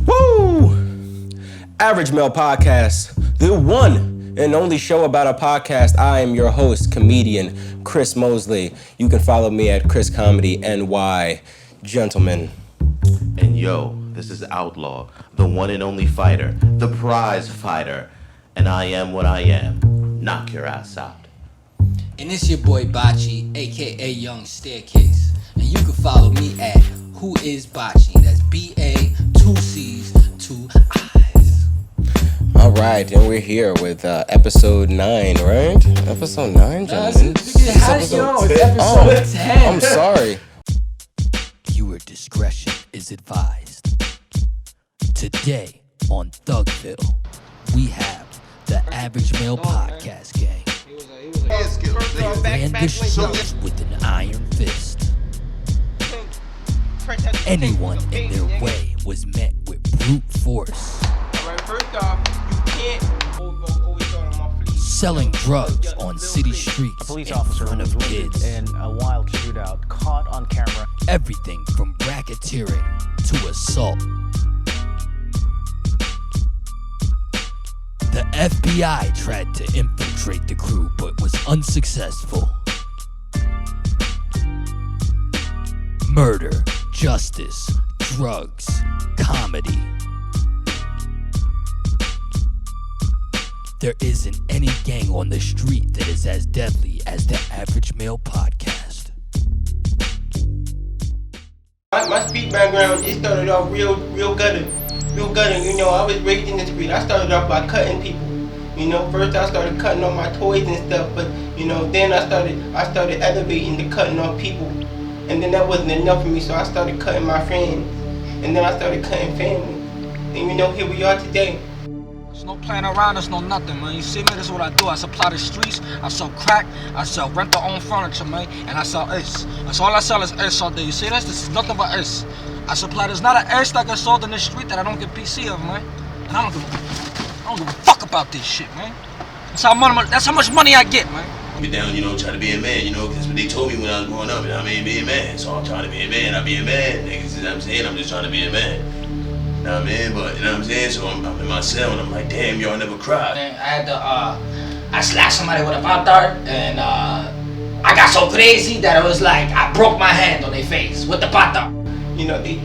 Woo! Average Male Podcast, the one and only show about a podcast. I am your host, comedian Chris Mosley. You can follow me at Chris Comedy NY. Gentlemen. And yo, this is Outlaw, the one and only fighter, the prize fighter. And I am what I am. Knock your ass out. And it's your boy Bachi, aka Young Staircase. And you can follow me at Who Is Bachi. That's B-A, 2 C's, 2 I's. All right, and we're here with episode 9, right? Episode 9, gentlemen. It's episode 10. I'm sorry. Viewer discretion is advised. Today on Thugville, we have the Average Male Podcast Gang. Ran the streets with an iron fist. Anyone in their way was met with brute force. First off, you can't always throw on my fleet. Selling drugs on city streets Police in officer front was of wounded kids. in a wild shootout caught on camera. Everything from racketeering to assault. The FBI tried to infiltrate the crew but was unsuccessful. Murder, justice, drugs, comedy. There isn't any gang on the street that is as deadly as the Average Male Podcast. My street background, it started off real gutted. You know, I was raised in the street. I started off by cutting people. You know, first I started cutting off my toys and stuff, but you know, then I started elevating to cutting off people. And then that wasn't enough for me, so I started cutting my friends. And then I started cutting family. And you know, here we are today. There's no playing around, there's no nothing, man. You see me, this is what I do. I supply the streets, I sell crack, I sell rent-to-own furniture, man, and I sell ice. That's all I sell is ice all day. You see this? This is nothing but ice. I supply, there's not an ice that gets sold in the street that I don't get PC of, man. And I don't give a fuck about this shit, man. That's how much money I get, man. Get down, you know, try to be a man, you know, because what they told me when I was growing up, I mean, be a man. So I'm trying to be a man, I be a man, niggas, you know what I'm saying? I'm just trying to be a man. You know what I mean? But, you know what I'm saying? So I'm in my cell and I'm like, damn, y'all never cried. And I had to, I slashed somebody with a pop dart, and I got so crazy that it was like, I broke my hand on their face with the pop dart. You know, they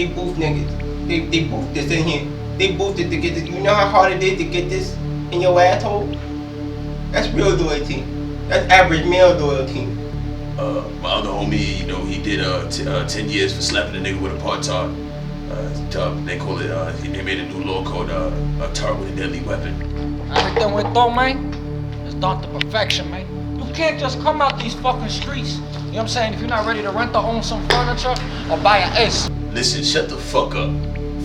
booth niggas. They booth this in here. They boofed it to get this. You know how hard it is to get this in your asshole? That's real loyalty. That's average male loyalty. My other homie, you know, he did 10 years for slapping a nigga with a part-tart. They call it, they made a new law called a tart with a deadly weapon. Everything we throw, man, is done to perfection, man. You can't just come out these fucking streets, you know what I'm saying, if you're not ready to rent or own some furniture or buy an ace. Listen, shut the fuck up.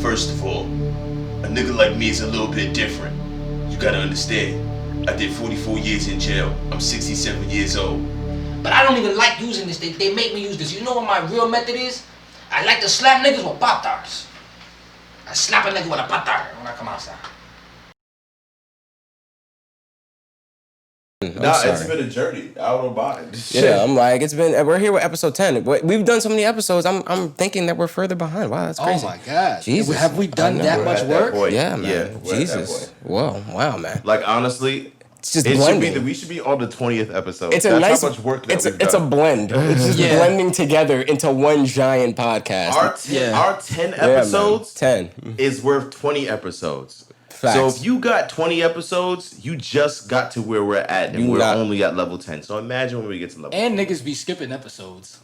First of all, a nigga like me is a little bit different. You gotta understand. I did 44 years in jail. I'm 67 years old. But I don't even like using this. They make me use this. You know what my real method is? I like to slap niggas with pop-tarts. I slap a nigga with a pop-tart when I come outside. It's been a journey. I don't mind. Yeah, I'm like, we're here with episode 10. We've done so many episodes, I'm thinking that we're further behind. Wow, that's crazy. Oh my God. Jesus. Have we done that much work? Yeah, man. Yeah, we're at that Jesus. point. Whoa, wow, man. Like, honestly, It's just it blending. should be we should be on the 20th episode. It's a That's nice, how much work that it's we've a done. blend. It's just Yeah. blending together into one giant podcast. Our 10 Yeah, man. episodes 10. is worth 20 episodes. Facts. So if you got 20 episodes, you just got to where we're at, and we're only at level 10. So imagine when we get to level 10. And niggas be skipping episodes.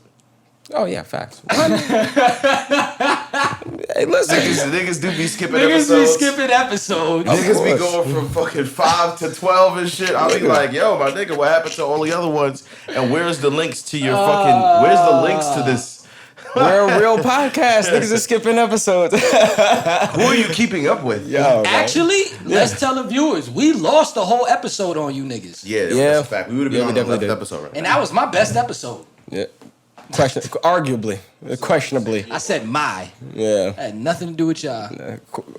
Oh yeah, facts. Hey, listen. Niggas do be skipping Niggas episodes. be skipping episodes. Niggas be course. going from fucking 5 to 12 and shit. I'll be like, yo, my nigga, what happened to all the other ones? And where's the links to your fucking, where's the links to this? We're a real podcast. Niggas are skipping episodes. Who are you keeping up with? Yo, man. Actually, let's tell the viewers, we lost the whole episode on you niggas. Yeah, Yeah. that's a fact. We would have been Yeah, we on the definitely 11th did. episode right And now. that was my best episode. Yeah. Questionably. I said my. Yeah. Had nothing to do with y'all.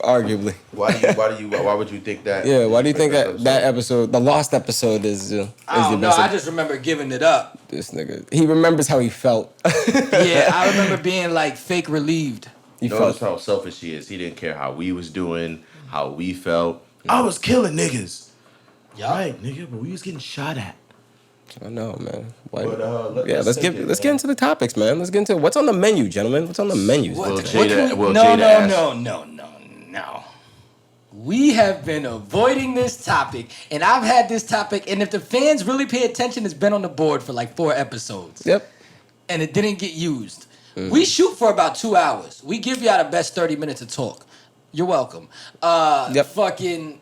Arguably. Why would you think that? Yeah. Why do you think that episode, the lost episode, is the I don't know. best? I just remember giving it up. This nigga, he remembers how he felt. Yeah, I remember being like fake relieved. Notice how selfish he is. He didn't care how we was doing, how we felt. I was killing niggas. Yeah. Right, nigga, but we was getting shot at. I know, man. But, let's get into the topics, man. Let's get into what's on the menu, gentlemen. What's on the menu? Well, What Jada, can we- Jada asked- No. We have been avoiding this topic, and I've had this topic, and if the fans really pay attention, it's been on the board for like 4 episodes. Yep. And it didn't get used. We shoot for about 2 hours. We give y'all the best 30 minutes to talk. You're welcome. Fucking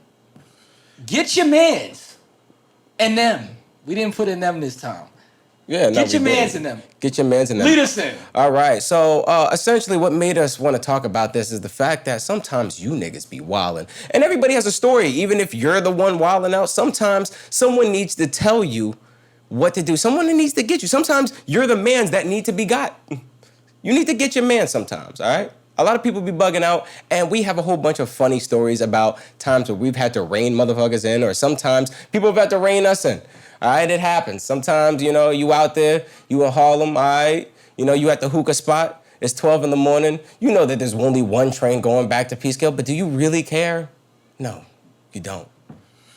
get your mans and them. We didn't put in them this time. Yeah, Get your mans in them. Get your mans in them. Lead us in. All right. So essentially what made us want to talk about this is the fact that sometimes you niggas be wildin'. And everybody has a story. Even if you're the one wildin' out, sometimes someone needs to tell you what to do. Someone needs to get you. Sometimes you're the mans that need to be got. You need to get your man sometimes, all right? A lot of people be bugging out, and we have a whole bunch of funny stories about times where we've had to rein motherfuckers in, or sometimes people have had to rein us in. All right, it happens. Sometimes, you know, you out there, you in Harlem, all right? You know, you at the hookah spot, it's 12 in the morning. You know that there's only one train going back to Peekskill, but do you really care? No, you don't.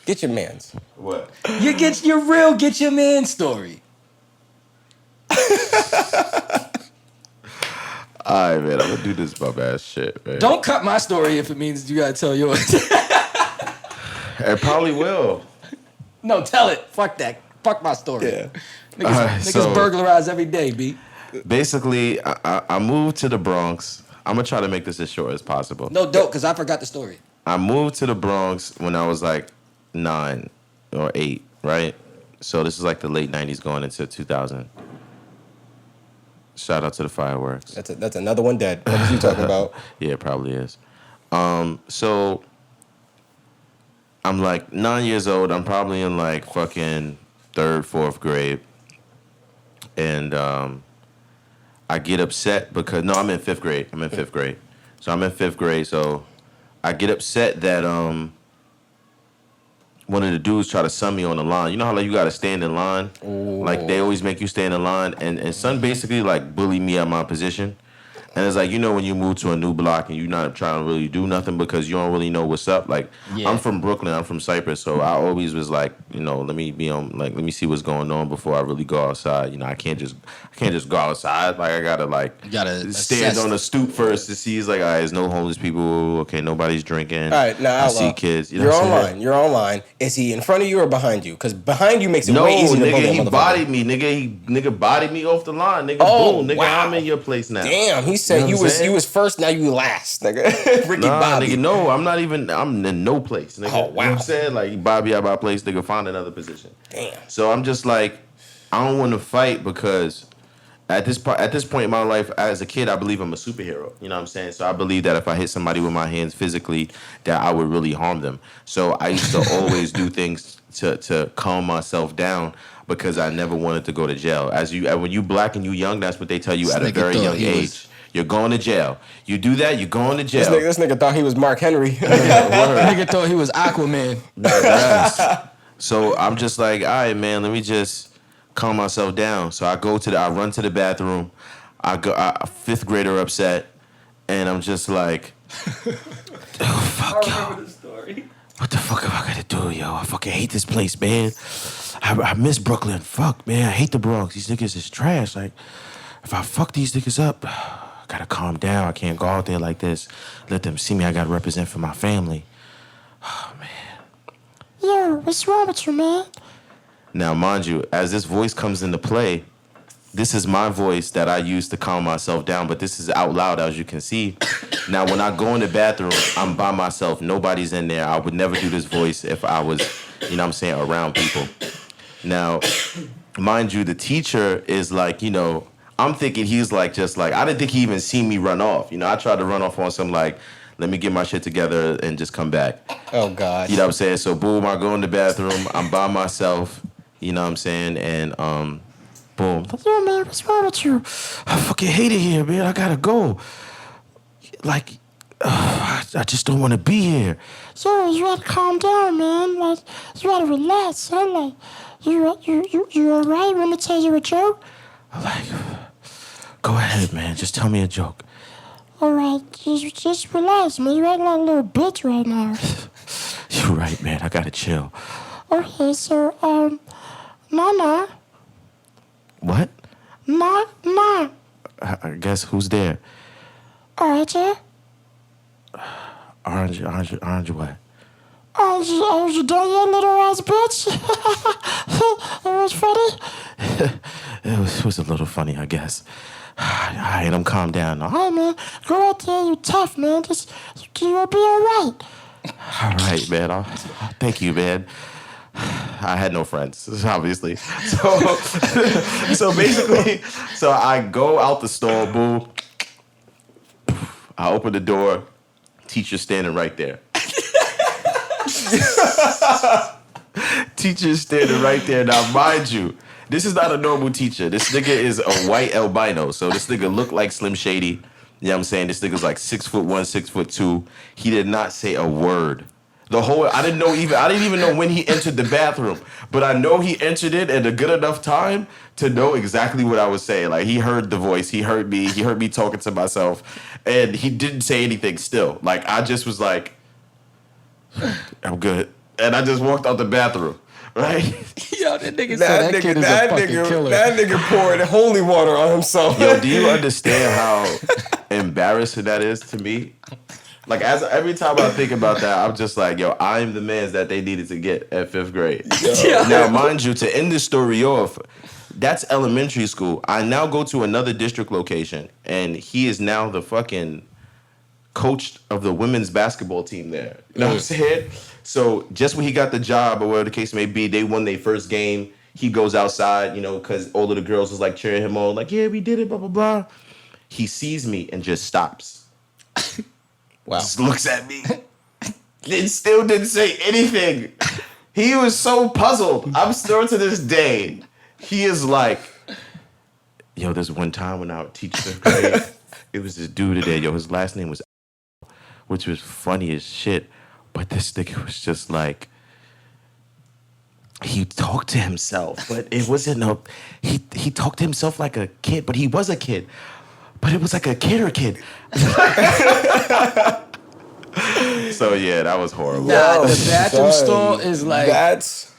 Get your mans. What? You get your real get your man story. All right, man, I'm gonna do this bum ass shit, man. Don't cut my story if it means you gotta tell yours. It probably will. No, tell it. Fuck that. Fuck my story. Yeah. Niggas burglarize every day, B. Basically, I moved to the Bronx. I'm gonna try to make this as short as possible. No, dope, because I forgot the story. I moved to the Bronx when I was like 9 or 8, right? So this is like the late 90s going into 2000. Shout out to the fireworks. That's another one dead. What was you talking about? Yeah, it probably is. So I'm like 9 years old. I'm probably in like fucking 3rd, 4th grade. And I get upset because, no, I'm in 5th grade. So I'm in 5th grade. So I get upset that one of the dudes try to sun me on the line. You know how like you gotta stand in line? Ooh. Like they always make you stand in line, and son basically like bullied me at my position. And it's like, you know, when you move to a new block and you're not trying to really do nothing because you don't really know what's up. Like, yeah. I'm from Brooklyn, I'm from Cyprus, so I always was like, you know, let me see what's going on before I really go outside. You know, I can't just go outside. Like, I gotta stand on the stoop first to see. It's like, all right, there's no homeless people. Okay, nobody's drinking. All right, now I see kids. You're online. Is he in front of you or behind you? Because behind you makes it way easier to bully. He bodied me, nigga bodied me off the line, nigga. Boom, nigga, wow. I'm in your place now. Damn, he said you was first, now you last, nigga. Ricky Bobby. Nigga, no, I'm in no place, nigga. Oh, wow. You know what I'm saying? Like, Bobby at my place, nigga, find another position. Damn. So I'm just like, I don't want to fight because at this point in my life, as a kid, I believe I'm a superhero. You know what I'm saying? So I believe that if I hit somebody with my hands physically, that I would really harm them. So I used to always do things to calm myself down because I never wanted to go to jail. When you black and you young, that's what they tell you at a very young age. You're going to jail. You do that, you're going to jail. This nigga thought he was Mark Henry. Nigga thought he was Aquaman. So I'm just like, all right, man, let me just calm myself down. So I run to the bathroom. I go, 5th grader upset, and I'm just like, oh, fuck, yo. I remember the story. What the fuck am I gonna do, yo? I fucking hate this place, man. I miss Brooklyn. Fuck, man, I hate the Bronx. These niggas is trash. Like, if I fuck these niggas up, I gotta calm down. I can't go out there like this. Let them see me. I gotta represent for my family. Oh, man. Yo, what's wrong with you, man? Now, mind you, as this voice comes into play, this is my voice that I use to calm myself down, but this is out loud, as you can see. Now, when I go in the bathroom, I'm by myself. Nobody's in there. I would never do this voice if I was, you know what I'm saying, around people. Now, mind you, the teacher is like, you know, I'm thinking he's like, just like, I didn't think he even seen me run off. You know, I tried to run off on some like, let me get my shit together and just come back. Oh, God. You know what I'm saying? So, boom, I go in the bathroom. I'm by myself. You know what I'm saying? And, boom. Yo, man, what's wrong with you? I fucking hate it here, man. I gotta go. Like, I just don't want to be here. So, you gotta calm down, man. Like, you gotta relax, huh? Like, you all right? Want me to tell you a joke? I'm like, go ahead, man. Just tell me a joke. All right, just relax, man. You acting like a little bitch right now. You're right, man. I gotta chill. Okay, so, Nana. What? Nah. I guess who's there? Orange. Orange what? Orange, you done yet, little ass bitch? It was funny? It was a little funny, I guess. All right, I'm calm down now. Hey, man, go out there, you tough, man. You'll be all right. All right, man. Thank you, man. I had no friends, obviously. So basically, I go out the store, boo. I open the door. Teacher standing right there. Teacher standing right there. Now, mind you, this is not a normal teacher. This nigga is a white albino. So this nigga look like Slim Shady. You know what I'm saying? This nigga's like 6'1", 6'2". He did not say a word. I didn't even know when he entered the bathroom, but I know he entered it at a good enough time to know exactly what I was saying. Like, he heard the voice, he heard me talking to myself, and he didn't say anything still. Like, I just was like, I'm good. And I just walked out the bathroom, right? Yo, that nigga said that kid is a fucking killer. That nigga poured holy water on himself. Yo, do you understand how embarrassing that is to me? Like, every time I think about that, I'm just like, yo, I'm the man that they needed to get at 5th grade. Yeah. Now, mind you, to end this story off, that's elementary school. I now go to another district location, and he is now the fucking coach of the women's basketball team there. You know what I'm saying? So just when he got the job or whatever the case may be, they won their first game. He goes outside, you know, because all of the girls was like cheering him on, like, yeah, we did it, blah, blah, blah. He sees me and just stops. Wow. Just looks at me. It still didn't say anything. He was so puzzled. I'm still to this day. He is like, yo, there's one time when I would teach 5th grade, it was this dude today. Yo, his last name was, which was funny as shit. But this nigga was just like, he talked to himself, but it wasn't he talked to himself like a kid, but he was a kid. But it was like a kid. So yeah, that was horrible. Nah, the bathroom stall is like that's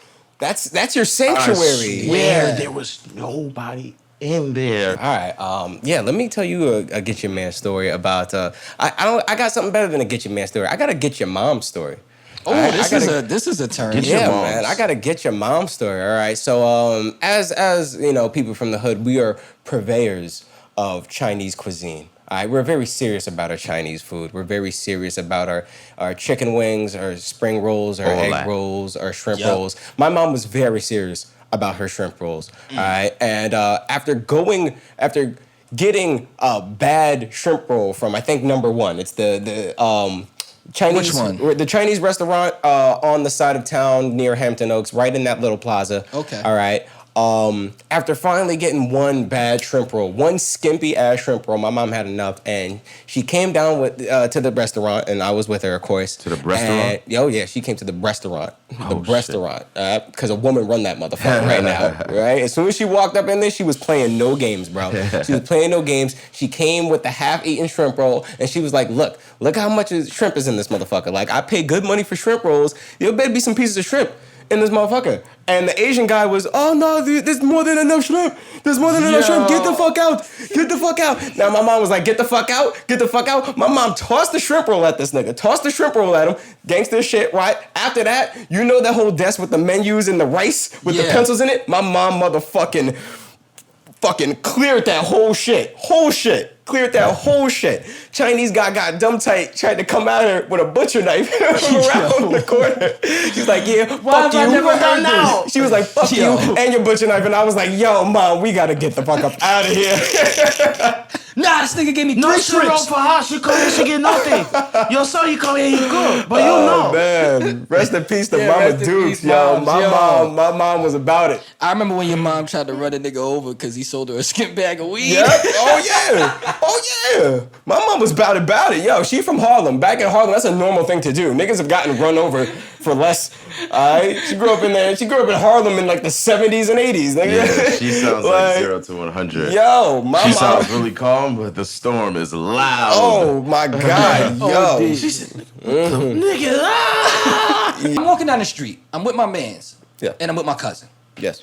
your sanctuary. Where there was nobody in there. All right. Yeah. Let me tell you a get your man story about. I got something better than a get your man story. I got a get your mom story. Oh, this is a turn. Yeah, man. I gotta get your mom story. All right. So as you know, people from the hood, we are purveyors of Chinese cuisine. All right, we're very serious about our Chinese food. We're very serious about our chicken wings, our spring rolls, our egg rolls, our shrimp rolls. My mom was very serious about her shrimp rolls. All right, and after getting a bad shrimp roll from, I think, number one, it's the Chinese. Which one? The Chinese restaurant on the side of town near Hampton Oaks, right in that little plaza. Okay. All right. After finally getting one bad shrimp roll, one skimpy ass shrimp roll, my mom had enough, and she came down to the restaurant, and I was with her, of course. To the restaurant? Oh yeah, she came to the restaurant. Because a woman run that motherfucker right now, right? As soon as she walked up in there, she was playing no games, bro. She was playing no games. She came with the half-eaten shrimp roll, and she was like, look how much shrimp is in this motherfucker. Like, I pay good money for shrimp rolls. There better be some pieces of shrimp in this motherfucker. And the Asian guy was, oh no, there's more than enough shrimp. There's more than enough shrimp. Get the fuck out. Get the fuck out. Now my mom was like, get the fuck out. Get the fuck out. My mom tossed the shrimp roll at this nigga. Tossed the shrimp roll at him. Gangster shit, right? After that, you know that whole desk with the menus and the rice with the pencils in it? My mom motherfucking cleared that whole shit. Cleared that whole shit. Chinese guy got dumb tight, tried to come at her with a butcher knife around the corner. She's like, yeah, fuck you. She was like, fuck you and your butcher knife. And I was like, yo, mom, we gotta get the fuck up out of here. Nah, this nigga gave me no 3 shrimps. For her. She come here, she get nothing. Your son, he come here, he good. But you know. Man, rest in peace to Mama Dukes, yo. My mom was about it. I remember when your mom tried to run a nigga over because he sold her a skimp bag of weed. Yep. Oh, yeah. Oh yeah, my mom was about it. Yo, she from Harlem. Back in Harlem, that's a normal thing to do. Niggas have gotten run over for less. Alright, she grew up in there. She grew up in Harlem in like the 70s and 80s. Nigga. Yeah, she sounds like 0 to 100. Yo, my She mom sounds really calm, but the storm is loud. Oh my God, yo. She said, nigga, ah! I'm walking down the street. I'm with my mans. Yeah. And I'm with my cousin. Yes.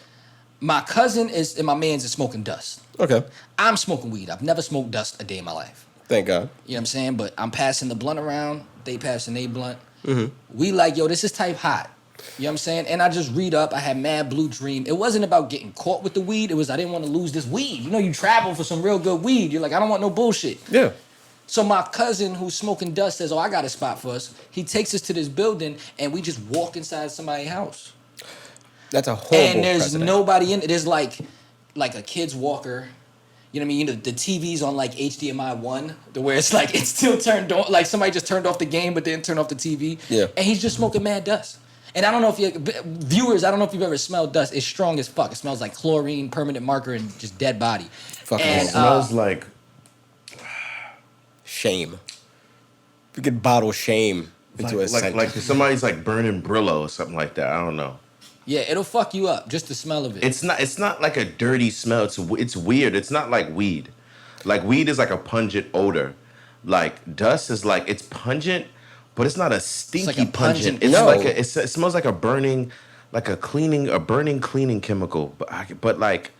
My cousin and my mans is smoking dust. Okay. I'm smoking weed. I've never smoked dust a day in my life. Thank God. You know what I'm saying? But I'm passing the blunt around. They passing their blunt. Mm-hmm. We like, yo, this is type hot. You know what I'm saying? And I just read up. I had mad blue dream. It wasn't about getting caught with the weed. It was I didn't want to lose this weed. You know, you travel for some real good weed. You're like, I don't want no bullshit. Yeah. So my cousin who's smoking dust says, oh, I got a spot for us. He takes us to this building and we just walk inside somebody's house. That's a horrible And there's precedent. nobody in it. There's like a kid's walker. You know what I mean? You know, the TV's on like HDMI 1, to where it's like it's still turned on. Like somebody just turned off the game but didn't turn off the TV. Yeah. And he's just smoking mad dust. And I don't know if you viewers, I don't know if you've ever smelled dust. It's strong as fuck. It smells like chlorine, permanent marker, and just dead body. Fucking and It smells like shame. We could bottle shame into a scent. like somebody's like burning Brillo or something like that. I don't know. yeah, it'll fuck you up. Just the smell of it. It's not like a dirty smell. It's weird. It's not like weed. Like weed is like a pungent odor. Like dust is like it's pungent, but it's not a stinky like a pungent. pungent- It's No. like it smells like a burning, like a burning cleaning chemical. But like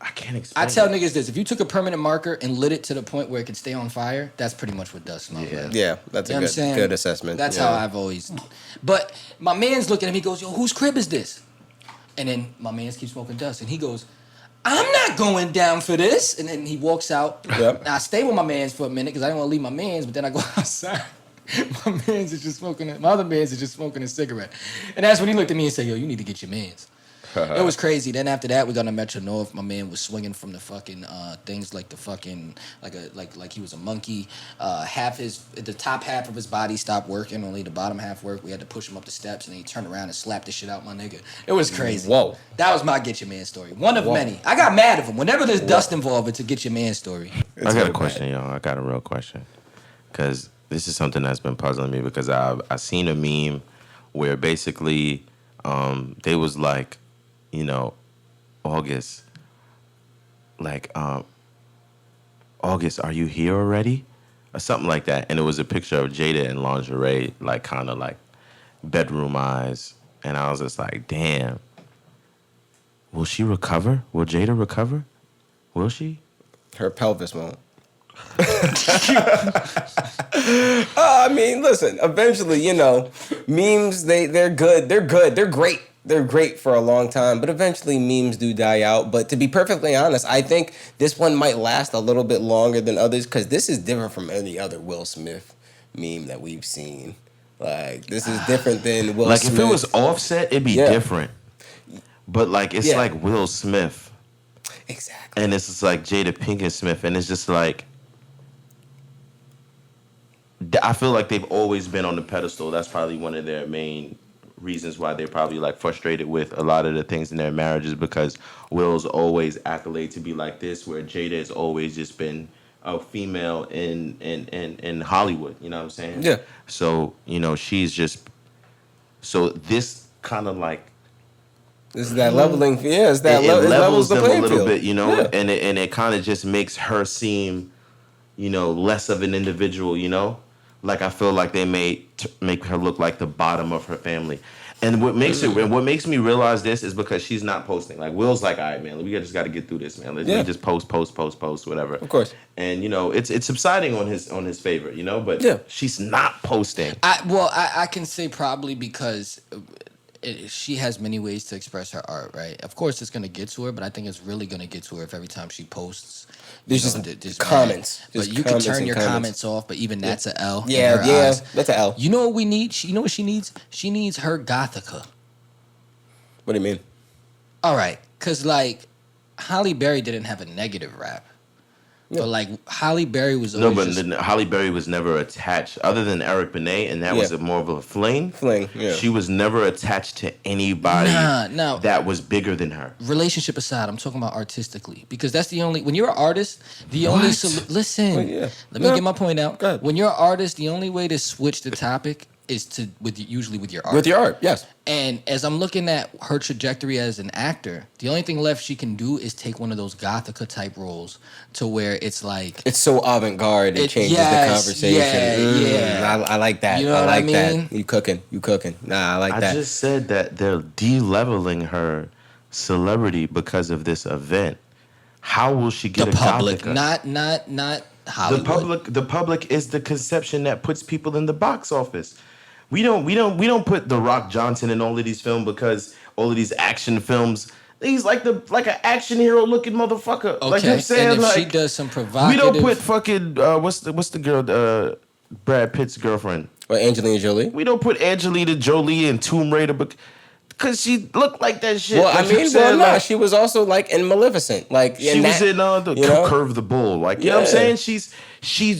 I can't explain. I tell it. niggas this: if you took a permanent marker and lit it to the point where it could stay on fire, that's pretty much what dust smells like. Yeah, that's You know a what I'm saying? good assessment. That's yeah. how I've always. But my man's looking at me, he goes, "Yo, whose crib is this?" And then my man's keeps smoking dust, and he goes, "I'm not going down for this." And then he walks out. Yep. Now, I stay with my man's for a minute because I didn't want to leave my man's, but then I go outside. My man's is just smoking. My other man's is just smoking a cigarette, and that's when he looked at me and said, "Yo, you need to get your man's." It was crazy. Then after that, we got to Metro North. My man was swinging from the fucking things like the fucking like he was a monkey. The top half of his body stopped working. Only the bottom half worked. We had to push him up the steps, and then he turned around and slapped the shit out my nigga. It was crazy. Whoa. That was my get your man story. One of many. I got mad at him. Whenever there's dust involved, it's a get your man story. I got a question, y'all. I got a real question. Because this is something that's been puzzling me because I seen a meme where basically they was like, you know, August, August, are you here already? Or something like that. And it was a picture of Jada in lingerie, like kind of like bedroom eyes. And I was just like, damn. Will she recover? Will Jada recover? Will she? Her pelvis won't. I mean, listen, eventually, you know, memes, they're good. They're good. They're great. They're great for a long time, but eventually memes do die out. But to be perfectly honest, I think this one might last a little bit longer than others because this is different from any other Will Smith meme that we've seen. Like, this is different than Will like, Smith. if it was Offset, it'd be different. But, like, it's like Will Smith. Exactly. And it's just like Jada Pinkett Smith. And it's just like, I feel like they've always been on the pedestal. That's probably one of their main reasons why they're probably like frustrated with a lot of the things in their marriages because Will's always accolade to be like this, where Jada has always just been a female in Hollywood. You know what I'm saying? Yeah. So, you know, she's just, so this kind of like, This is that leveling. Yeah, it's that it it levels the them a playing little field. bit, you know, Yeah. and it kind of just makes her seem, you know, less of an individual, you know. Like I feel like they make her look like the bottom of her family, and what makes me realize this is because she's not posting. Like Will's like, all right, man, we just got to get through this, man. Let's just post, whatever. Of course. And you know, it's subsiding on his favor, you know, but she's not posting. I can say probably because she has many ways to express her art, right? Of course, it's gonna get to her, but I think it's really gonna get to her if every time she posts. There's just comments. But you can turn your comments off, but even that's a L. Yeah, in her eyes. that's an L. You know what we need? You know what she needs? She needs her Gothica. What do you mean? All right, because like Halle Berry didn't have a negative rap, But like Halle Berry was No, always but just, then Halle Berry was never attached, other than Eric Benet, and that was more of a fling. Yeah. She was never attached to anybody that was bigger than her. relationship aside, I'm talking about artistically, because that's the only, when you're an artist, the only listen. Let me get my point out. When you're an artist, the only way to switch the topic is to usually with your art. With your art, yes. And as I'm looking at her trajectory as an actor, the only thing left she can do is take one of those Gothica type roles to where it's like it's so avant-garde. It changes the conversation. Yeah. I like that. You know I like what I mean? that. You cooking. Nah, I like that. I just said that they're de-leveling her celebrity because of this event. How will she get the a public, Gothica? not Hollywood. The public is the conception that puts people in the box office. We don't put The Rock Johnson in all of these films because all of these action films. He's like an action hero looking motherfucker. Okay, like I'm saying, and if like, she does some provocative, we don't put fucking what's the girl Brad Pitt's girlfriend? Or Angelina Jolie. We don't put Angelina Jolie in Tomb Raider because she looked like that shit. Well, like she was also like in Maleficent. Like she was in Curve the Bull. Like you know what I'm saying? She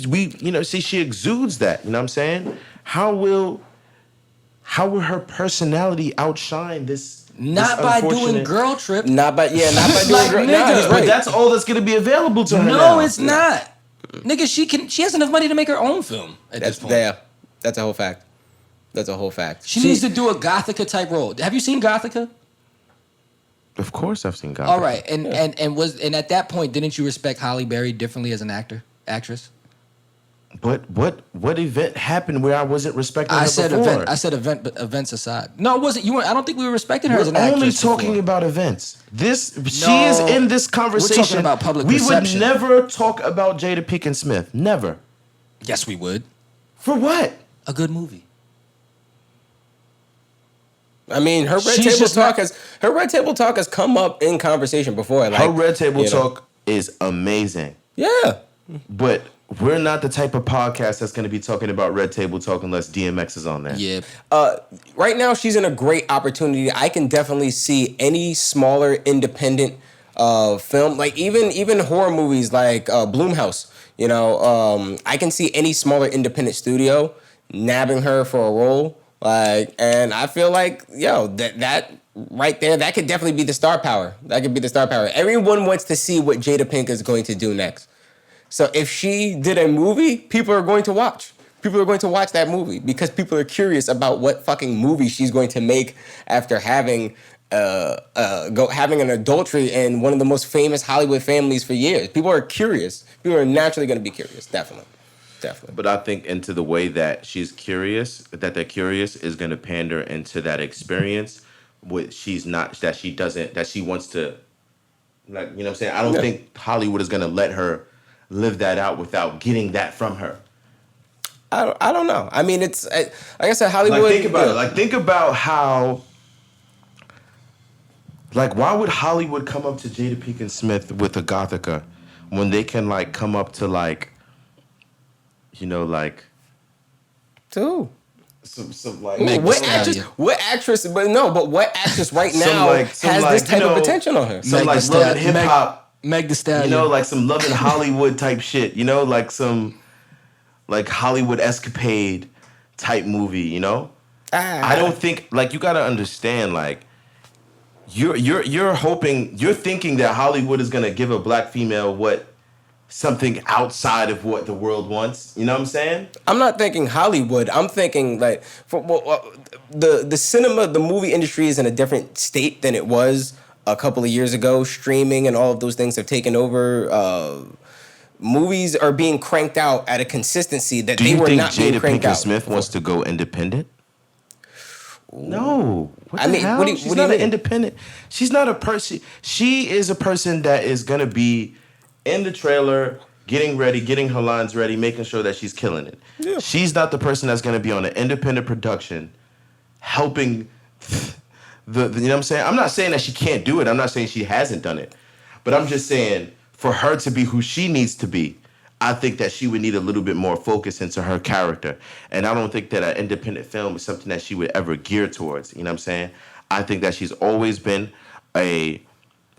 exudes that. You know what I'm saying? How will her personality outshine this? Not by doing Girl Trip. Not by doing like, Girl. Nigga, But that's all that's gonna be available to her. No, now. it's not. Nigga, she has enough money to make her own film at this point. Yeah, that's a whole fact. That's a whole fact. She needs to do a Gothica type role. Have you seen Gothica? Of course, I've seen Gothica. All right, and at that point, didn't you respect Halle Berry differently as an actress? But what event happened where I wasn't respecting her before? Event. I said event, but events aside. No, it wasn't. You weren't. I don't think we were respecting her as an actress. We're only talking about events. She is in this conversation. We're talking about public we perception. would never talk about Jada Pinkett Smith. Never. Yes, we would. For what? A good movie. I mean, her Red Table Talk has come up in conversation before. Like, her Red Table Talk is amazing. Yeah. But we're not the type of podcast that's going to be talking about Red Table Talk unless DMX is on there. Yeah. Right now, she's in a great opportunity. I can definitely see any smaller independent film, like even horror movies like Blumhouse. You know, I can see any smaller independent studio nabbing her for a role. Like, and I feel like, that right there, that could definitely be the star power. That could be the star power. Everyone wants to see what Jada Pinkett is going to do next. So if she did a movie, people are going to watch. People are going to watch that movie because people are curious about what fucking movie she's going to make after having an adultery in one of the most famous Hollywood families for years. People are curious. People are naturally going to be curious, definitely. But I think into the way that she's curious, that they're curious is going to pander into that experience. That she wants to, like, you know what I'm saying? I don't think Hollywood is going to let her live that out without getting that from her. I don't know. I mean, it's like I said, Hollywood. Like, think about it. Like, think about how. Like, why would Hollywood come up to Jada Pinkett Smith with a Gothica when they can like come up to like, you know, like. Who? Some like. What actress? But what actress right now has this type of attention on her? Some like Love and Hip Hop. Meg Thee Stallion. You know, like some Love and Hollywood type shit. You know, like some like Hollywood escapade type movie. You know, I don't think like you gotta understand like. You're thinking that Hollywood is gonna give a black female something outside of what the world wants. You know what I'm saying? I'm not thinking Hollywood. I'm thinking like the cinema, the movie industry is in a different state than it was a couple of years ago. Streaming and all of those things have taken over. Movies are being cranked out at a consistency that they were not being cranked out. Do you think Jada Pinkett Smith wants to go independent? No. What the hell? She's not an independent. She's not a person. She is a person that is going to be in the trailer, getting ready, getting her lines ready, making sure that she's killing it. Yeah. She's not the person that's going to be on an independent production, helping you know what I'm saying? I'm not saying that she can't do it. I'm not saying she hasn't done it. But I'm just saying for her to be who she needs to be, I think that she would need a little bit more focus into her character. And I don't think that an independent film is something that she would ever gear towards. You know what I'm saying? I think that she's always been a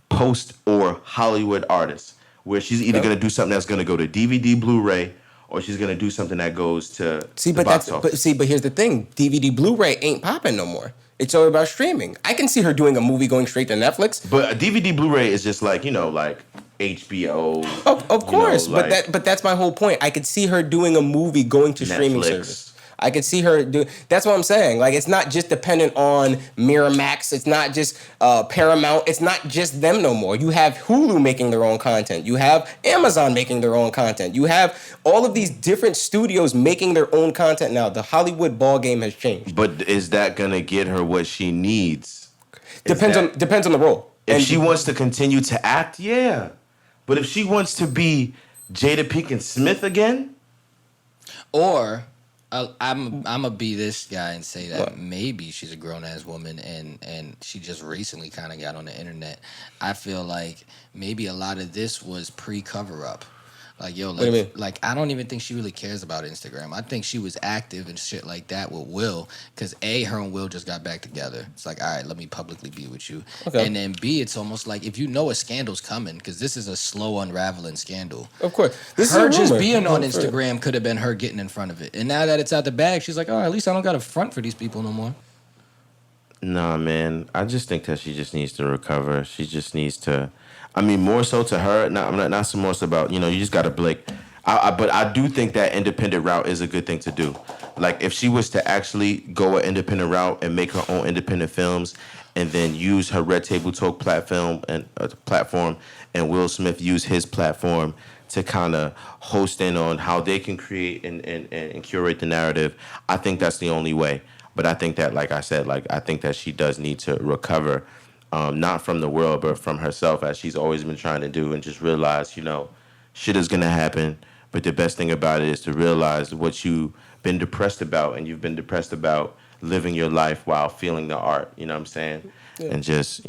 post or Hollywood artist. where she's either going to do something that's going to go to DVD, Blu-ray, or she's going to do something that goes to box office. But here's the thing: DVD, Blu-ray ain't popping no more. It's all about streaming. I can see her doing a movie going straight to Netflix. But a DVD, Blu-ray is just like, like HBO. Of course, but that's my whole point. I could see her doing a movie going to streaming service. I could see her do. That's what I'm saying. Like, it's not just dependent on Miramax. It's not just Paramount. It's not just them no more. You have Hulu making their own content. You have Amazon making their own content. You have all of these different studios making their own content now. The Hollywood ball game has changed. But is that gonna get her what she needs? Depends on the role. If she wants to continue to act, yeah. But if she wants to be Jada Pinkett Smith again, or I'm gonna be this guy and say that maybe she's a grown ass woman and she just recently kind of got on the internet. I feel like maybe a lot of this was pre-cover up. Like, yo, what do you mean? Like, I don't even think she really cares about Instagram. I think she was active and shit like that with Will, because A, her and Will just got back together. It's like, all right, let me publicly be with you. Okay. And then B, it's almost like if you know a scandal's coming, because this is a slow unraveling scandal. Of course. This her is just being on Instagram could have been her getting in front of it. And now that it's out the bag, she's like, oh, at least I don't got to front for these people no more. Nah, man. I just think that she just needs to recover. She just needs to... I mean, more so to her. Not so much about, you just got to blink. But I do think that independent route is a good thing to do. Like, if she was to actually go an independent route and make her own independent films, and then use her Red Table Talk platform and Will Smith use his platform to kind of host in on how they can create and curate the narrative, I think that's the only way. But I think that, like I said, I think that she does need to recover. Not from the world, but from herself, as she's always been trying to do, and just realize, shit is going to happen. But the best thing about it is to realize what you've been depressed about, and you've been depressed about living your life while feeling the art, you know what I'm saying? Yeah. And just,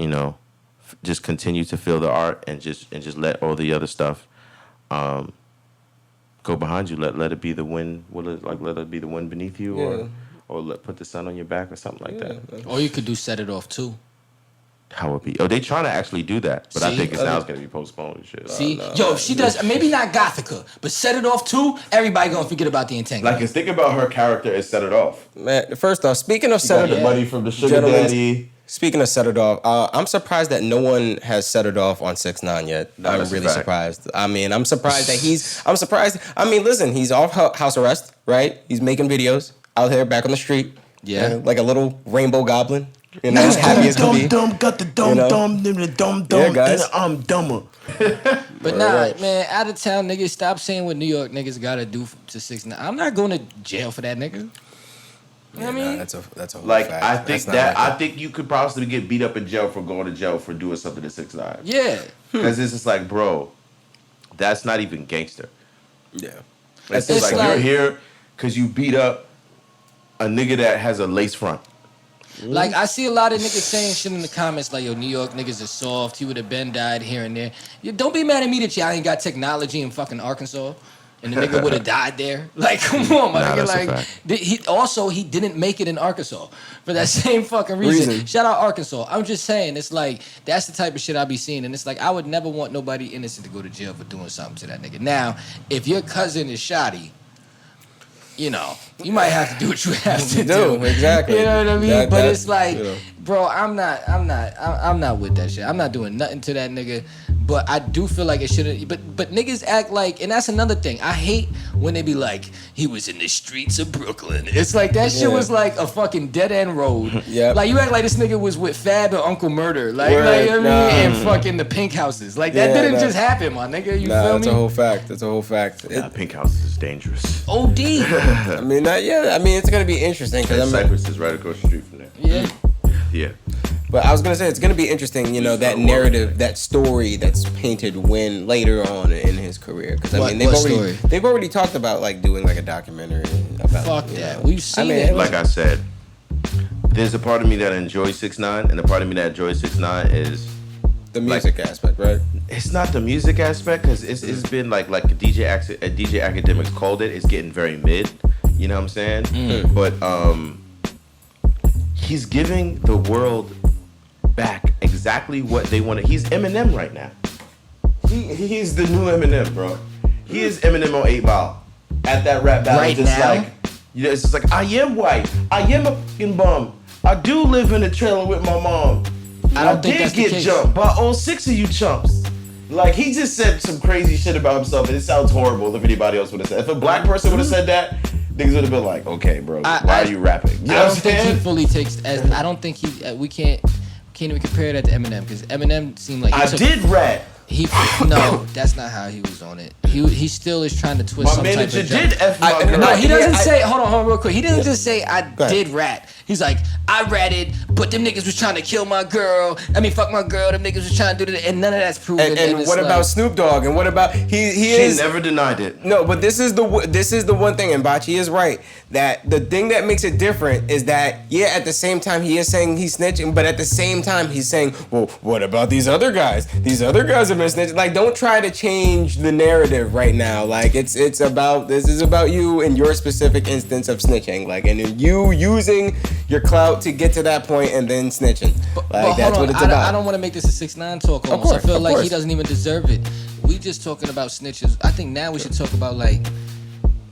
just continue to feel the art and just let all the other stuff go behind you. Let it be the wind, let it be the wind beneath you, or put the sun on your back or something like that. Or you could do Set It Off too. How would be? Oh, they trying to actually do that, but I think now it's gonna be postponed and shit. See, if she does, maybe not Gothica, but Set It Off too. Everybody gonna forget about the entanglement. Like, think about her character as Set It Off. Man, first off, speaking of Set It Off, the money from the sugar daddy. Speaking of Set It Off, I'm surprised that no one has set it off on 6ix9ine yet. No, I'm really surprised. I mean, I'm surprised that I'm surprised. I mean, listen, he's off house arrest, right? He's making videos out here back on the street. Yeah, like a little rainbow goblin. As happy as can be. Got the dumb, yeah, guys. And I'm dumber. But man, out of town niggas, stop saying what New York niggas gotta do to 6ix9ine. I'm not going to jail for that nigga. You know what I mean? That's a whole like fact. I think you could possibly get beat up in jail for going to jail for doing something to 6ix9ine. Yeah, because it's just like, bro, that's not even gangster. Yeah, it's like you're here because you beat up a nigga that has a lace front. Like, I see a lot of niggas saying shit in the comments like, yo, New York niggas are soft. He would have been died here and there. Don't be mad at me that y'all ain't got technology in fucking Arkansas. And the nigga would have died there. Like, come on, my nigga. Like, he didn't make it in Arkansas for that same fucking reason. Shout out Arkansas. I'm just saying, it's like, that's the type of shit I be seeing. And it's like, I would never want nobody innocent to go to jail for doing something to that nigga. Now, if your cousin is shoddy, you might have to do what you have to do. Exactly. You know what I mean? But it's like, bro, I'm not with that shit. I'm not doing nothing to that nigga. But I do feel like it shouldn't. But niggas act like, and that's another thing. I hate when they be like, he was in the streets of Brooklyn. It's like that shit was like a fucking dead end road. Yeah. Like, you act like this nigga was with Fab and Uncle Murder. Like, you know what I mean? And fucking the Pink Houses. Like, that didn't just happen, my nigga. You feel me? That's a whole fact. That's a whole fact. Pink Houses is dangerous. OD. I mean, it's gonna be interesting because Cypress is right across the street from there. Yeah. Yeah. But I was gonna say it's gonna be interesting, that narrative, that story that's painted when later on in his career. Because I mean, they've already talked about like doing like a documentary about. Fuck that. We've seen it. Like I said, there's a part of me that enjoys 6ix9ine, and the part of me that enjoys 6ix9ine is the music aspect, right? It's not the music aspect because it's been like a DJ Academics called it. It's getting very mid. You know what I'm saying? But he's giving the world back exactly what they wanted. He's Eminem right now. He's the new Eminem, bro. He is Eminem on 8 Ball. At that rap battle, Right just now? like, it's just like, I am white. I am a fucking bum. I do live in a trailer with my mom. I don't think that's the get case. jumped by all 6 of you chumps. Like, he just said some crazy shit about himself, and it sounds horrible if anybody else would have said. If a black person would have said that, niggas would have been like, okay, bro, why are you rapping? You know I what I'm don't think he saying? fully takes. I don't think he. We can't even compare that to Eminem because Eminem seemed like I did rap. No, that's not how he was on it. He still is trying to twist My some type manager of did joke. F my girl. No, he doesn't say. Hold on, real quick. He doesn't just say I ahead. did rat. He's like I ratted, but them niggas was trying to kill my girl. I mean, fuck my girl. Them niggas was trying to do that, and none of that's proven. And it's what like, about Snoop Dogg? And what about he She is never denied it. No, but this is the one thing, and Bachi is right, that the thing that makes it different is that at the same time he is saying he's snitching, but at the same time he's saying, well, what about these other guys? These other guys have been snitching. Like, don't try to change the narrative right now. Like, this is about you and your specific instance of snitching. Like, and you using your clout to get to that point and then snitching. Like, that's what it's about. I don't want to make this a 6ix9ine talk. Almost. course, I feel of like course. he doesn't even deserve it. We just talking about snitches. I think now we should talk about like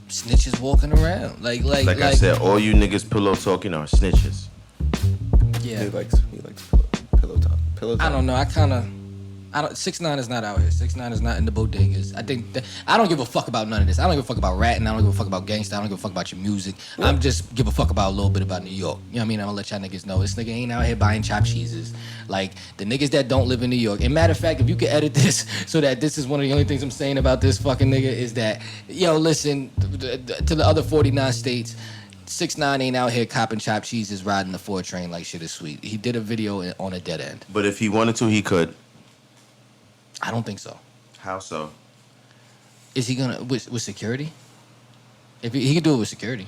snitches walking around. Like I said, all you niggas pillow talking are snitches. yeah. He likes pillow talk. I don't know. 6ix9ine is not out here. 6ix9ine is not in the bodegas. I don't give a fuck about none of this. I don't give a fuck about ratting. I don't give a fuck about gangsta. I don't give a fuck about your music. I'm just give a fuck about a little bit about New York. You know what I mean? I'm gonna let y'all niggas know this nigga ain't out here buying chopped cheeses. Like the niggas that don't live in New York. And matter of fact, if you could edit this so that this is one of the only things I'm saying about this fucking nigga is that, listen to the other 49 states. 6ix9ine ain't out here copping chopped cheeses, riding the 4 train like shit is sweet. He did a video on a dead end. But if he wanted to, he could. I don't think so. How so? Is he gonna with security? If he could do it with security.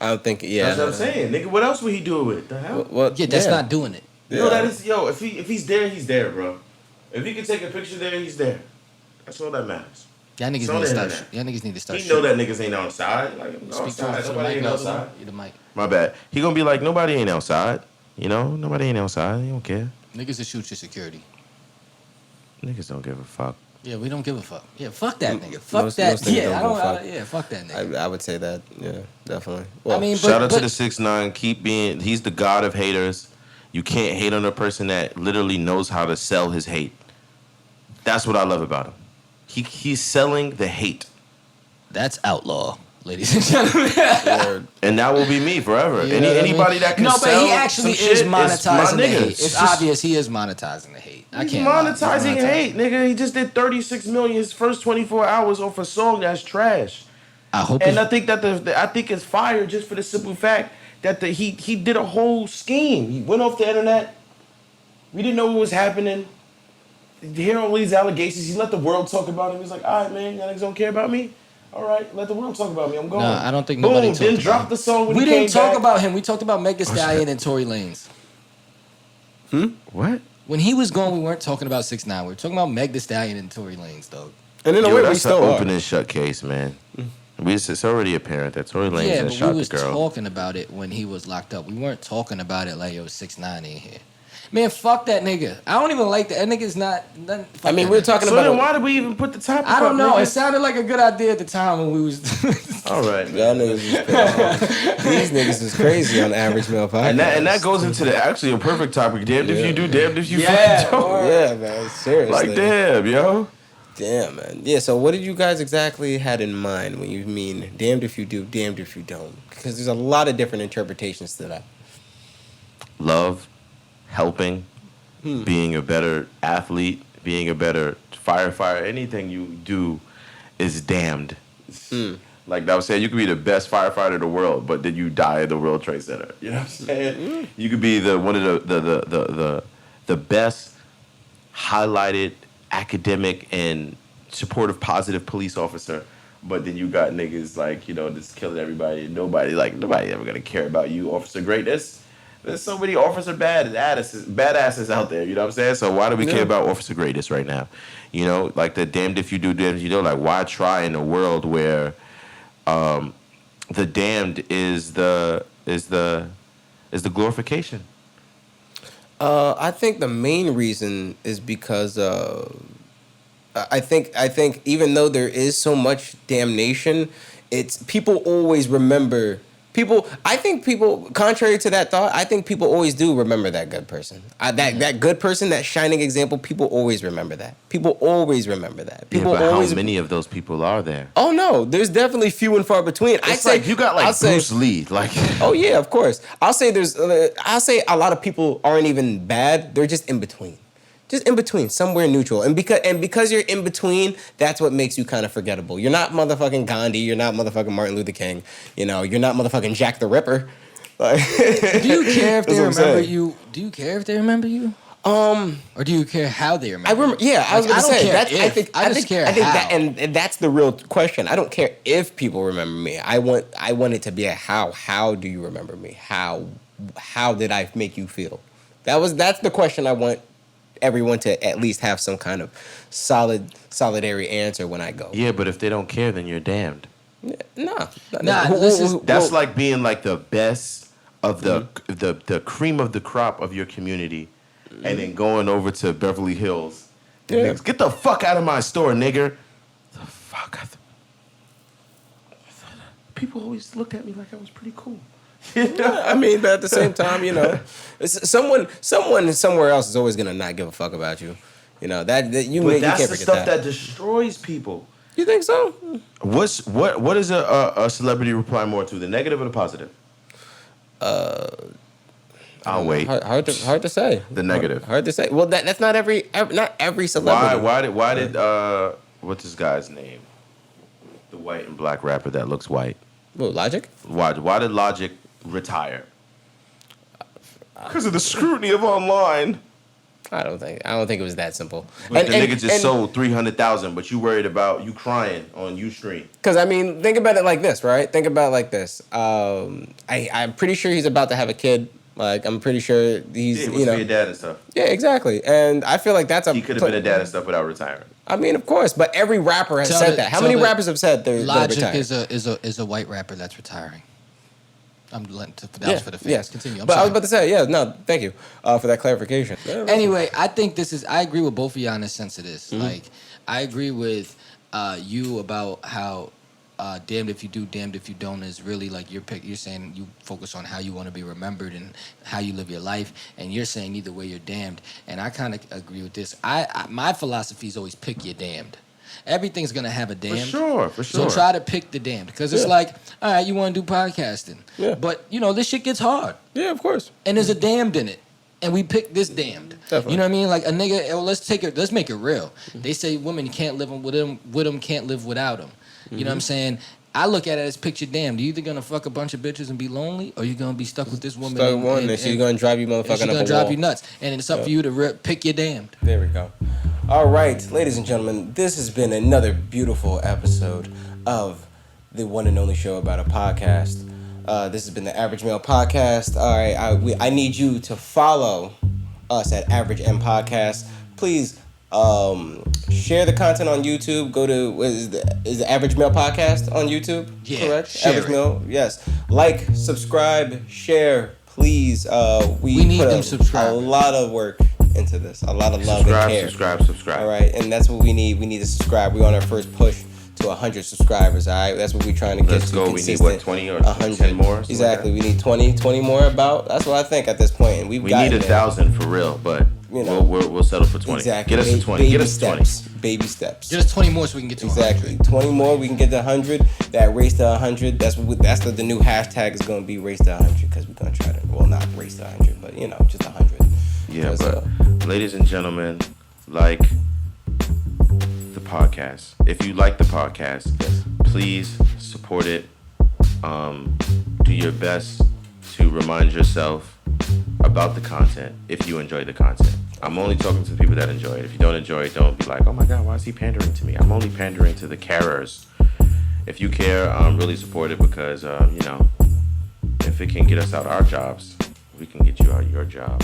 I don't think. That's what I'm saying, nigga. What else would he do it with? The hell? Well, Yeah, that's not doing it. No, that is If he's there, he's there, bro. If he can take a picture there, he's there. That's all that matters. Y'all niggas It's need on to the start. internet. Y'all niggas need to start. He know that niggas ain't outside. Like, no Speak to outside. the Nobody mic. ain't outside. The mic. My bad. He gonna be like, nobody ain't outside. You know, nobody ain't outside. He don't care. Niggas that shoot your security. Niggas don't give a fuck. Yeah, we don't give a fuck. Yeah, fuck that nigga. Fuck most that. niggas Yeah, don't I give a don't. fuck. Yeah, fuck that nigga. I would say that. Yeah, definitely. I mean, Shout out but to the 6ix9ine. Keep being. He's the god of haters. You can't hate on a person that literally knows how to sell his hate. That's what I love about him. He's selling the hate. that's outlaw, ladies and gentlemen. And that will be me forever. You know what I mean? Anybody that can No, sell but he actually some is shit, monetizing it's my the nigga. hate. It's obvious he is monetizing the hate. I He's can't lie. He's monetizing hate, nigga. He just did 36 million his first 24 hours off a song that's trash. I hope. And I think that I think it's fire just for the simple fact that he did a whole scheme. He went off the internet. We didn't know what was happening. Hearing all these allegations, he let the world talk about him. He's like, all right, man, y'all niggas don't care about me. All right, let the world talk about me. I'm going. No, I don't think nobody Boom, talked then about drop him. the song when We he didn't came talk back. about him. We talked about Meg Thee Stallion and Tory Lanez. What? When he was gone, we weren't talking about 6ix9ine. We were talking about Meg Thee Stallion and Tory Lanez, dog. And in a Yo, way, we that's an still open are. and shut case, man. It's already apparent that Tory Lanez Yeah, had but shot we the was girl. talking about it when he was locked up. We weren't talking about it like, yo, 6ix9ine ain't here. Man, fuck that nigga. I don't even like that. That nigga's not. I mean, we're talking So about. then why did we even put the topic I don't up, know. nigga? It sounded like a good idea at the time when we was. All right. Y'all niggas is crazy. These niggas is crazy on the Average Male Podcast. And that goes into the actually a perfect topic. Damned if you do, damned if you Yeah, fucking don't. Yeah, man. Seriously. Like, damn, yo. Damn, man. Yeah, so what did you guys exactly had in mind when you mean damned if you do, damned if you don't? Because there's a lot of different interpretations to that. Love, helping, being a better athlete, being a better firefighter, anything you do is damned. Like I was saying, you could be the best firefighter in the world, but then you die at the World Trade Center. You know what I'm saying? You could be one of the best highlighted academic and supportive, positive police officer, but then you got niggas like, you know, just killing everybody. And nobody ever gonna care about you, Officer Greatness. There's so many Officer badasses out there. You know what I'm saying? So why do we care about Officer Greatness right now? You know, like the damned if you do, damned if you don't. Like, why try in a world where the damned is the glorification? I think the main reason is because I think even though there is so much damnation, it's people always remember. I think people, contrary to that thought, I think people always do remember that good person. That good person, that shining example, people always remember that. People always remember that. People but always. How many of those people are there? Oh no, there's definitely few and far between. It's like you got like Bruce Lee, like. Oh yeah, of course. I'll say a lot of people aren't even bad. They're just in between. Just in between, somewhere neutral. And because you're in between, that's what makes you kind of forgettable. You're not motherfucking Gandhi. You're not motherfucking Martin Luther King. You're not motherfucking Jack the Ripper. Like, do you care if they remember you? Do you care if they remember you? Or do you care how they remember? I was gonna say that. I think how. that, and that's the real question. I don't care if people remember me. I want it to be a how. How do you remember me? How did I make you feel? That's the question I want everyone to at least have some kind of solidary answer when I go. Yeah, but if they don't care, then you're damned. Nah. That's like being like the best of the cream of the crop of your community, and then going over to Beverly Hills. Yeah. Niggas, get the fuck out of my store, nigger. The fuck. People always looked at me like I was pretty cool. Yeah, I mean, but at the same time, someone somewhere else is always gonna not give a fuck about you. You know that you. But you that's can't the forget stuff that destroys people. You think so? What is a celebrity reply more to, the negative or the positive? I'll wait. Hard to say. The negative. Hard to say. Well, that's not every celebrity. Why did what's this guy's name? The white and black rapper that looks white. Well, Logic. Why did Logic retire? Because of the scrutiny of online. I don't think it was that simple. But the nigga just sold 300,000, but you worried about you crying on Ustream. Because I mean, think about it like this, right? Think about it like this. I'm pretty sure he's about to have a kid. Like, I'm pretty sure he's be a dad and stuff. Yeah, exactly. And I feel like he could have been a dad and stuff without retiring. I mean, of course, but every rapper has said that. How many rappers have said they're Logic retiring? is a white rapper that's retiring. That was for the fans. Yes. Continue. I was about to say, thank you for that clarification. Anyway, I think I agree with both of y'all in the sense of this. Mm-hmm. Like, I agree with you about how damned if you do, damned if you don't is really like you're saying you focus on how you want to be remembered and how you live your life, and you're saying either way you're damned. And I kind of agree with this. My philosophy is always pick your damned. Everything's gonna have a damned. For sure. So try to pick the damned, because it's like, all right, you want to do podcasting, but this shit gets hard. Yeah, of course. And there's a damned in it, and we pick this damned. Definitely. You know what I mean? Like a nigga. Let's make it real. They say women can't live with them, can't live without them. You know what I'm saying? I look at it as picture damned. You're either gonna fuck a bunch of bitches and be lonely, or you're gonna be stuck with this woman. And she's gonna drive you motherfucking up a wall. She's gonna drive you nuts, and it's up for you to pick your damned. There we go. All right, ladies and gentlemen, this has been another beautiful episode of the one and only show about a podcast. This has been the Average Male Podcast. All right, I need you to follow us at Average M Podcast. Please share the content on YouTube. Go to is the Average Male Podcast on YouTube? Yeah, correct. Average Male, yes. Like, subscribe, share, please. We need put them subscribers. A lot of work into this, a lot of love and care. Subscribe. All right, and that's what we need. We need to subscribe. We're on our first push to 100 subscribers. All right, that's what we're trying to get. Let's go. We need what, 20 or 10 more? Exactly. We need 20 more. About that's what I think at this point. And we need 1,000 for real, but we'll settle for 20. Exactly. Get us to 20. Get us to 20. Baby steps. Get us 20 more so we can get to 100. Exactly. 20 more, we can get to 100. That race to 100. That's what the new hashtag is going to be. Race to 100, because we're going to try to not race to 100, but just 100. Yeah, but ladies and gentlemen, like the podcast. If you like the podcast, please support it. Do your best to remind yourself about the content if you enjoy the content. I'm only talking to the people that enjoy it. If you don't enjoy it, don't be like, oh my God, why is he pandering to me? I'm only pandering to the carers. If you care, really support it, because, if it can get us out our jobs, we can get you out your job.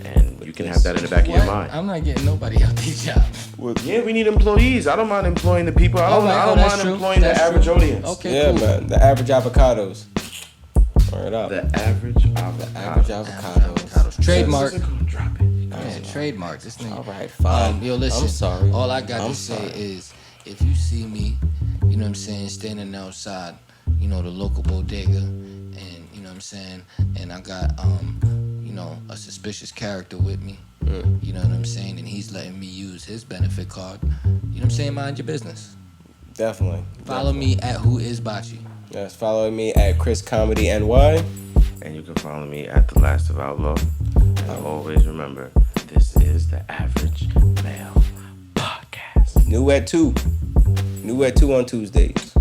And you can have that in the back of your mind. I'm not getting nobody out these jobs. Well, yeah, we need employees. I don't mind employing the people. I don't mind employing the average audience. Okay, cool. Man, the average avocados. Word up. The average avocados. Trademark. Drop it. Yeah, trademark this nigga. All right, fine. Yo, listen. I'm sorry. All I got I'm to say fine. is, if you see me, you know what I'm saying, standing outside, you know, the local bodega, and you know what I'm saying, and I got you know, a suspicious character with me. You know what I'm saying, and he's letting me use his benefit card. You know what I'm saying? Mind your business. Definitely. Follow me at Who Is Bachi. Yes, follow me at Chris Comedy NY. And you can follow me at The Last of Outlaw. And always remember, this is the Average Male Podcast. New at 2. New at 2 on Tuesdays.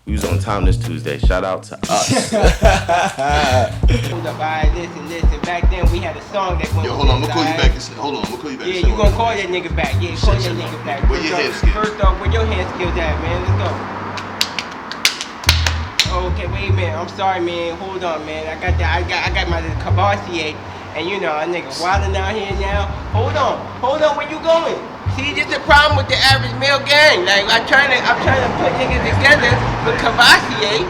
We was on time this Tuesday. Shout out to us. Hold up, alright, listen. Back then we had a song that went. Yo, hold on, I'm with gonna call this, you alright? back. Hold on, I'm gonna call you back. Yeah, you gonna call that nigga back. Yeah, call that nigga back. Where your hand skills? First off, where your hand skills at, man? Let's go. Okay, wait a minute. I'm sorry, man. Hold on, man. I got my little Cavassier, and you know, a nigga wildin' out here now. Hold on. Where you going? See, this is the problem with the average male gang. Like, I'm trying to put niggas together with Cavassier.